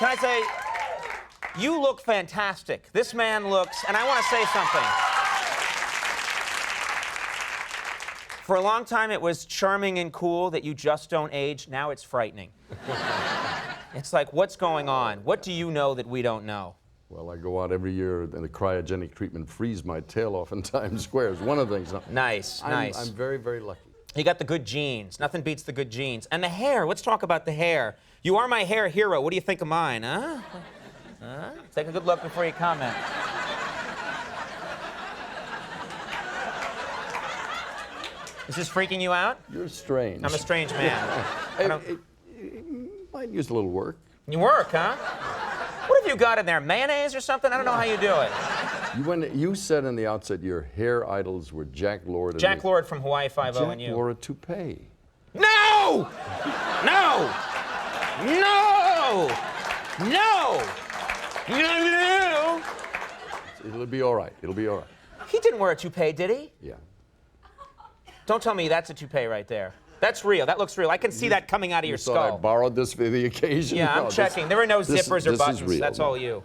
Can I say, you look fantastic. This man looks, and I want to say something. For a long time, it was charming and cool that you just don't age. Now it's frightening. It's like, what's going on? What do you know that we don't know? Well, I go out every year and the cryogenic treatment freeze my tail off in Times Square. It's one of the things. Nice, nice. I'm very, very lucky. You got the good genes. Nothing beats the good genes. And the hair. Let's talk about the hair. You are my hair hero. What do you think of mine, huh? Huh? Take a good look before you comment. Is this freaking you out? You're strange. I'm a strange man. It might use a little work. You work, huh? What have you got in there? Mayonnaise or something? I don't know how you do it. You said in the outset your hair idols were Jack Lord. Jack Lord from Hawaii Five-0 and you. Jack wore a toupee. No! No! No! No! No! It'll be all right. It'll be all right. He didn't wear a toupee, did he? Yeah. Don't tell me that's a toupee right there. That's real. That looks real. I can see that coming out of your skull. I borrowed this for the occasion. Yeah, I'm checking. There were no zippers or buttons. Is real. That's all you.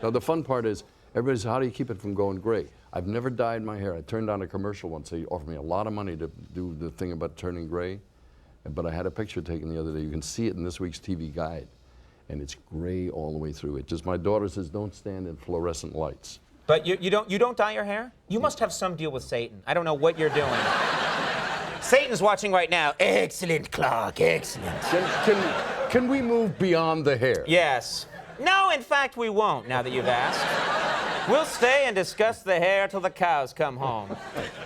Now, the fun part is, everybody says, how do you keep it from going gray? I've never dyed my hair. I turned down a commercial once. They offered me a lot of money to do the thing about turning gray. But I had a picture taken the other day. You can see it in this week's TV Guide. And it's gray all the way through it. Just my daughter says, don't stand in fluorescent lights. But you don't dye your hair? You must have some deal with Satan. I don't know what you're doing. Satan's watching right now. Excellent, Clark, excellent. Can we move beyond the hair? Yes. No, in fact, we won't, now that you've asked. We'll stay and discuss the hair till the cows come home.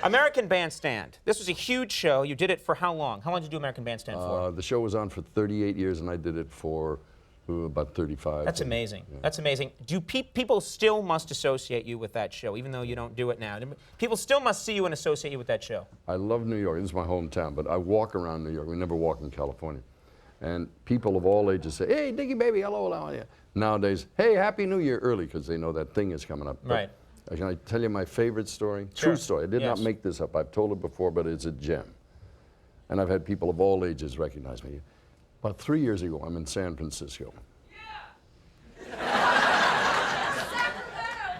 American Bandstand. This was a huge show. You did it for how long? How long did you do American Bandstand for? The show was on for 38 years, and I did it for about 35. That's amazing. Yeah. That's amazing. Do people still must associate you with that show, even though you don't do it now? People still must see you and associate you with that show. I love New York. This is my hometown, but I walk around New York. We never walk in California. And people of all ages say, hey, Dickie, baby, hello, how are you? Nowadays, hey, Happy New Year early, because they know that thing is coming up. Right. But can I tell you my favorite story? Sure. True story. I did not make this up. I've told it before, but it's a gem. And I've had people of all ages recognize me. About 3 years ago, I'm in San Francisco. All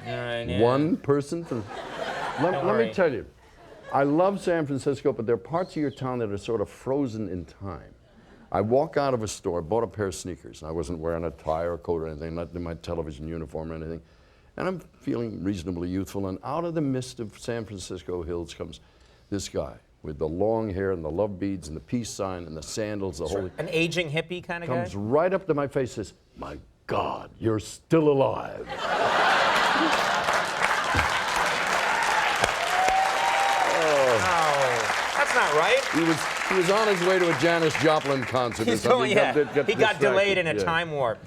right, yeah. One person from... Let me tell you, I love San Francisco, but there are parts of your town that are sort of frozen in time. I walk out of a store, bought a pair of sneakers, and I wasn't wearing a tie or a coat or anything, not in my television uniform or anything. And I'm feeling reasonably youthful, and out of the mist of San Francisco hills comes this guy with the long hair and the love beads and the peace sign and the sandals, the whole... An aging hippie kind of guy? Comes right up to my face, says, my God, you're still alive. That's not right. He was on his way to a Janis Joplin concert. He got delayed in a time warp.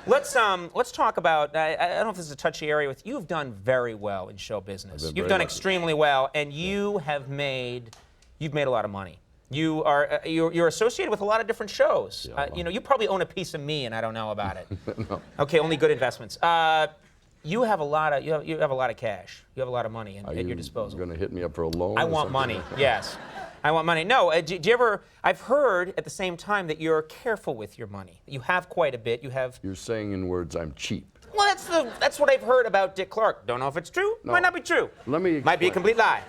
Let's talk about, I don't know if this is a touchy area with, you've done very well in show business. You've done extremely well, and you've made a lot of money. You're associated with a lot of different shows. Yeah, you know, you probably own a piece of me, and I don't know about it. No. Okay, only good investments. You have a lot of cash. You have a lot of money at your disposal. You're going to hit me up for a loan? I want money. Yes, I want money. No, do you ever? I've heard at the same time that you're careful with your money. You have quite a bit. You have. You're saying in words, I'm cheap. Well, that's what I've heard about Dick Clark. Don't know if it's true. No. Might not be true. Let me. Might be a complete lie.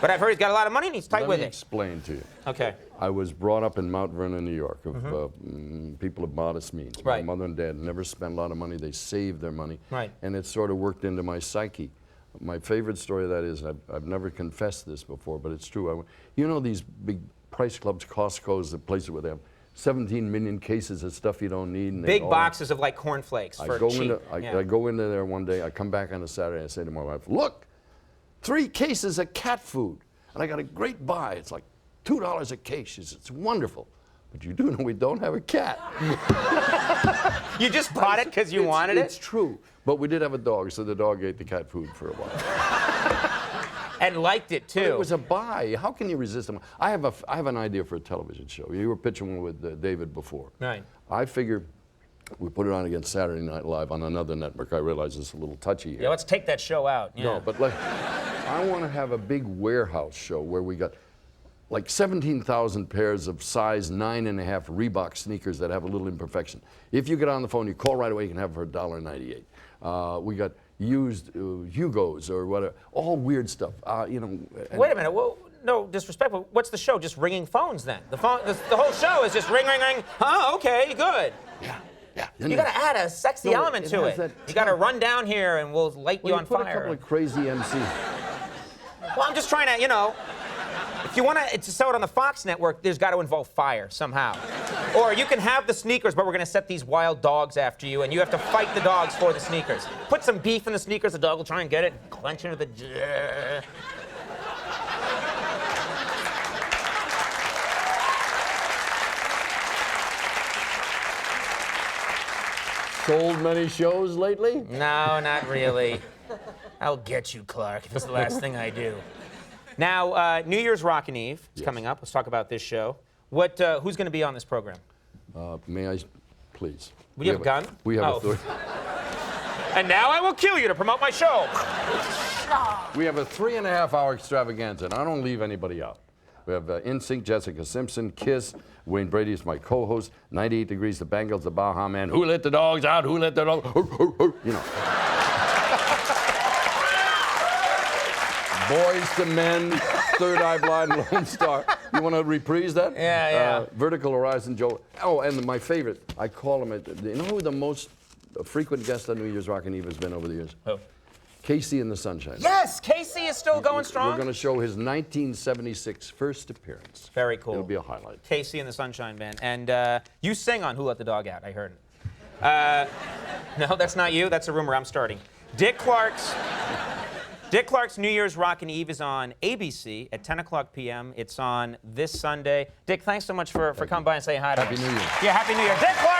But I've heard he's got a lot of money and he's tight with it. Let me explain to you. Okay. I was brought up in Mount Vernon, New York, of people of modest means. Right. My mother and dad never spent a lot of money. They saved their money. Right. And it sort of worked into my psyche. My favorite story of that is, I've never confessed this before, but it's true. You know these big price clubs, Costco's, the places where they have 17 million cases of stuff you don't need. And big boxes of like cornflakes for cheap. I go into there one day, I come back on a Saturday, and I say to my wife, look, 3 cases of cat food. And I got a great buy. It's like $2 a case. She says, it's wonderful. But you do know we don't have a cat. You just bought it because you wanted it? It's true. But we did have a dog, so the dog ate the cat food for a while. And liked it, too. But it was a buy. How can you resist them? I have an idea for a television show. You were pitching one with David before. Right. I figure we put it on against Saturday Night Live on another network. I realize it's a little touchy here. Yeah, let's take that show out. Yeah. No, but like, I want to have a big warehouse show where we got like 17,000 pairs of size 9.5 Reebok sneakers that have a little imperfection. If you get on the phone, you call right away, you can have them for $1.98. We got used Hugos or whatever, all weird stuff. You know. Wait a minute. Well, no disrespect, but what's the show? Just ringing phones then? The whole show is just ring, ring, ring. Oh, okay, good. Yeah. You got to add a sexy element to it. You got to run down here and we'll light you on put fire. a couple of crazy MCs. Well, I'm just trying to, you know, if you want to sell it on the Fox network, there's got to involve fire somehow. Or you can have the sneakers, but we're going to set these wild dogs after you, and you have to fight the dogs for the sneakers. Put some beef in the sneakers, the dog will try and get it, clench into the... Sold many shows lately? No, not really. I'll get you, Clark, if it's the last thing I do. Now, New Year's Rockin' Eve is coming up. Let's talk about this show. Who's going to be on this program? May I, please? Would you have a gun? We have a third. And now I will kill you to promote my show. We have a 3.5-hour extravaganza, and I don't leave anybody out. We have NSYNC, Jessica Simpson, Kiss, Wayne Brady is my co-host, 98 Degrees, the Bangles, the Baha Man, Who Let the Dogs Out, Who Let the Dogs, you know. Boys to Men, Third Eye Blind, Lone Star. You want to reprise that? Yeah. Vertical Horizon, Joe. Oh, and my favorite, I call him, you know who the most frequent guest on New Year's Rockin' Eve has been over the years? Who? Casey and the Sunshine. Yes, Casey is still going strong. We're going to show his 1976 first appearance. Very cool. It'll be a highlight. Casey and the Sunshine Band. And you sing on Who Let the Dog Out, I heard it. No, that's not you. That's a rumor I'm starting. Dick Clark's New Year's Rockin' Eve is on ABC at 10 o'clock p.m. It's on this Sunday. Dick, thanks so much for coming by and saying hi to us. Happy New Year. Yeah, Happy New Year. Dick Clark!